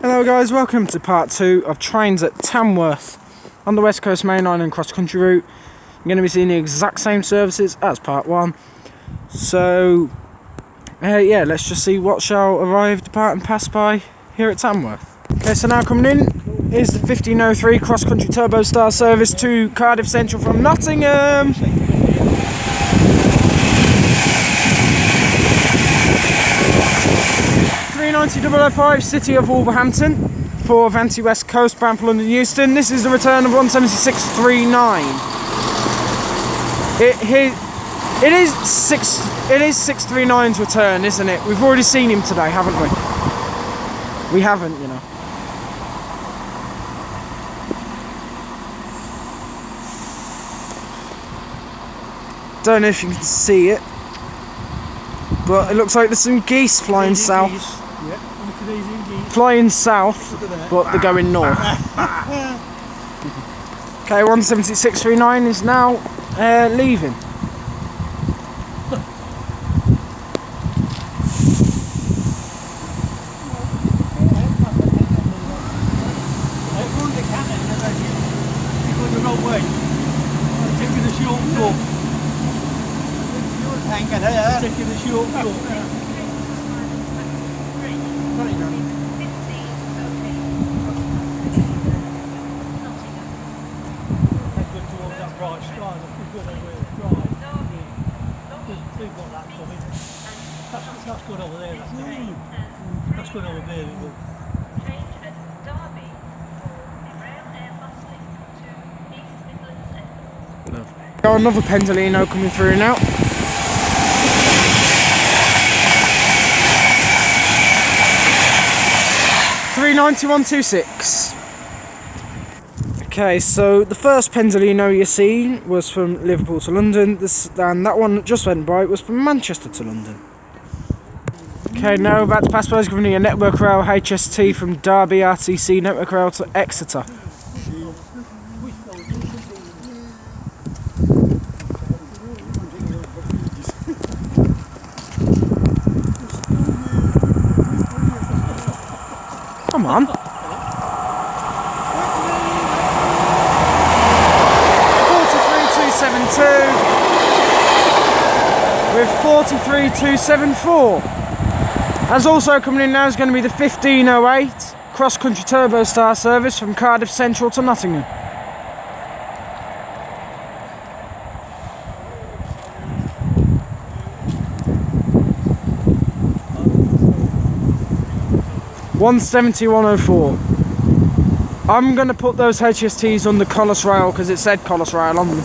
Hello guys, welcome to part 2 of trains at Tamworth on the West Coast Main Line and cross country route. You're going to be seeing the exact same services as part 1. So yeah, let's just see what shall arrive, depart and pass by here at Tamworth. Okay, so now coming in is the 1503 cross country turbo star service to Cardiff Central from Nottingham. 390,005 City of Wolverhampton for Avanti West Coast bound for London Euston. This is the return of 176.39. It is 639's return, isn't it? We've already seen him today, haven't we? We haven't, you know. Don't know if you can see it, but it looks like there's some geese flying south. Geese. Yeah, Canadian geese. Flying south, but they're going north. Okay, 176.39 is now leaving. That's good over there, that's good over there. Got another Pendolino coming through now. £391.26. Okay, so the first Pendolino you seen was from Liverpool to London, and that one that just went by was from Manchester to London. Okay, now about to pass by is giving you a Network Rail HST from Derby RTC Network Rail to Exeter. Come on. 43.272 with 43.274. As also coming in now is going to be the 1508 cross country turbo star service from Cardiff Central to Nottingham. £171.04. I'm going to put those HSTs on the Collis Rail because it said Collis Rail on them.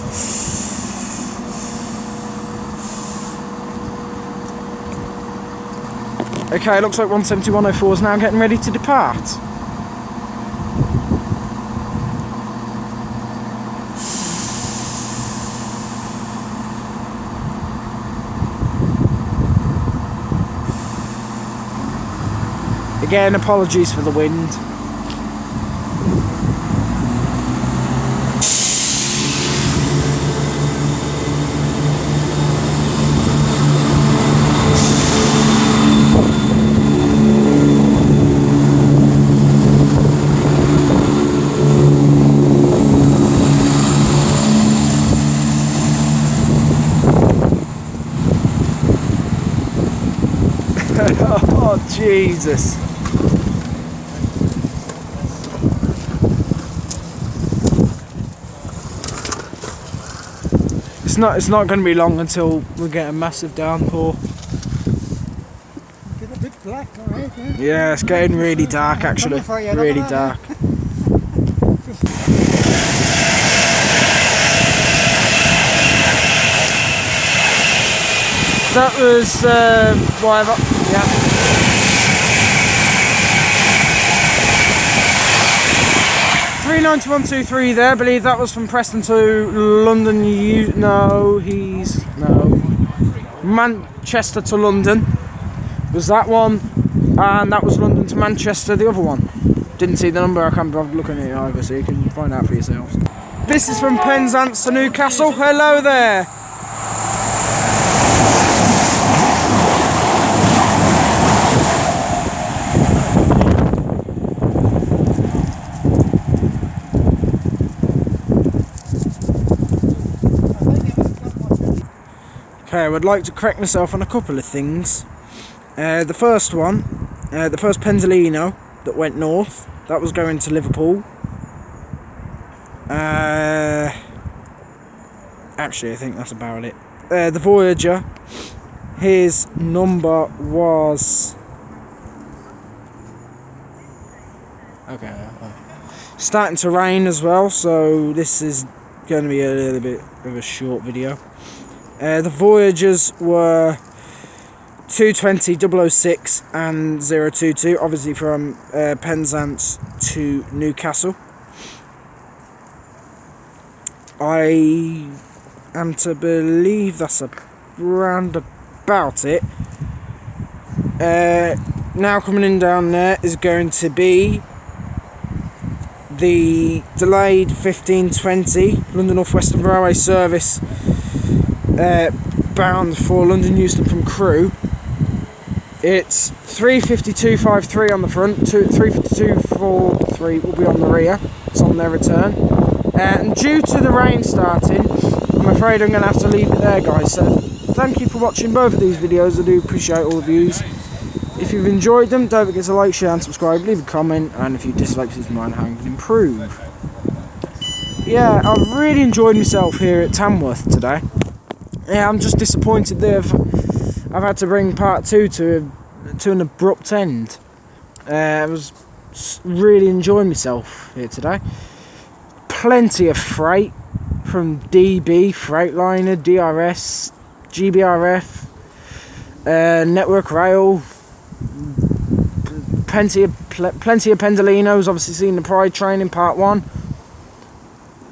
Okay, it looks like 171.04 is now getting ready to depart. Again, apologies for the wind. Oh, Jesus. It's not going to be long until we get a massive downpour. Get a bit black, alright? Yeah, it's getting really dark actually. Really dark. That was whatever. Yeah. £391.23 there. I believe that was from Preston to London. Manchester to London was that one, and that was London to Manchester, the other one. Didn't see the number, I can't bother looking at it either, so you can find out for yourselves. This is from Penzance to Newcastle. Hello there. Okay, I would like to correct myself on a couple of things. The first one, the first Pendolino that went north, that was going to Liverpool. Actually, I think that's about it. The Voyager, his number was... Okay, starting to rain as well, so this is going to be a little bit of a short video. The Voyagers were 220, 006 and 022, obviously from Penzance to Newcastle. I am to believe that's around about it. Now coming in down there is going to be the delayed 1520 London Northwestern Railway service bound for London Euston from Crewe. It's 352.53 on the front, 352.43 will be on the rear. It's on their return. And due to the rain starting, I'm afraid I'm going to have to leave it there, guys. So thank you for watching both of these videos. I do appreciate all the views. If you've enjoyed them, don't forget to like, share and subscribe, leave a comment, and if you dislike this mind how you can improve. Yeah, I've really enjoyed myself here at Tamworth today. Yeah, I'm just disappointed that I've had to bring part 2 to an abrupt end. I was really enjoying myself here today. Plenty of freight from DB, Freightliner, DRS, GBRF, Network Rail. Plenty of Pendolinos. Obviously seen the Pride train in part 1.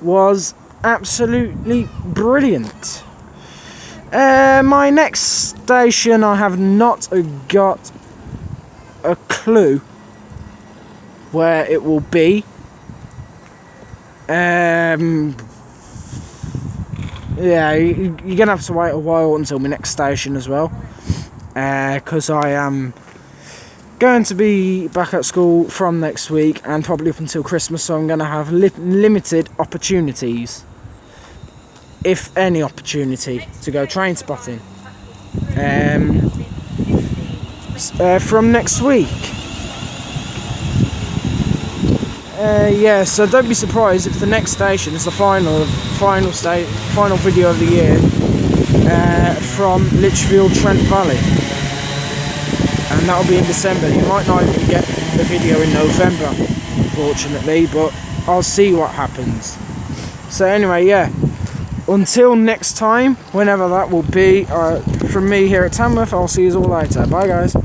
Was absolutely brilliant. My next station, I have not got a clue where it will be. Yeah, you're gonna have to wait a while until my next station as well, because I am going to be back at school from next week and probably up until Christmas, so I'm going to have limited opportunities, if any opportunity, to go train spotting from next week. Yeah, so don't be surprised if the next station is the final video of the year from Lichfield Trent Valley. And that'll be in December. You might not even get the video in November, unfortunately, but I'll see what happens. So anyway, yeah, until next time, whenever that will be, from me here at Tamworth, I'll see you all later. Bye guys.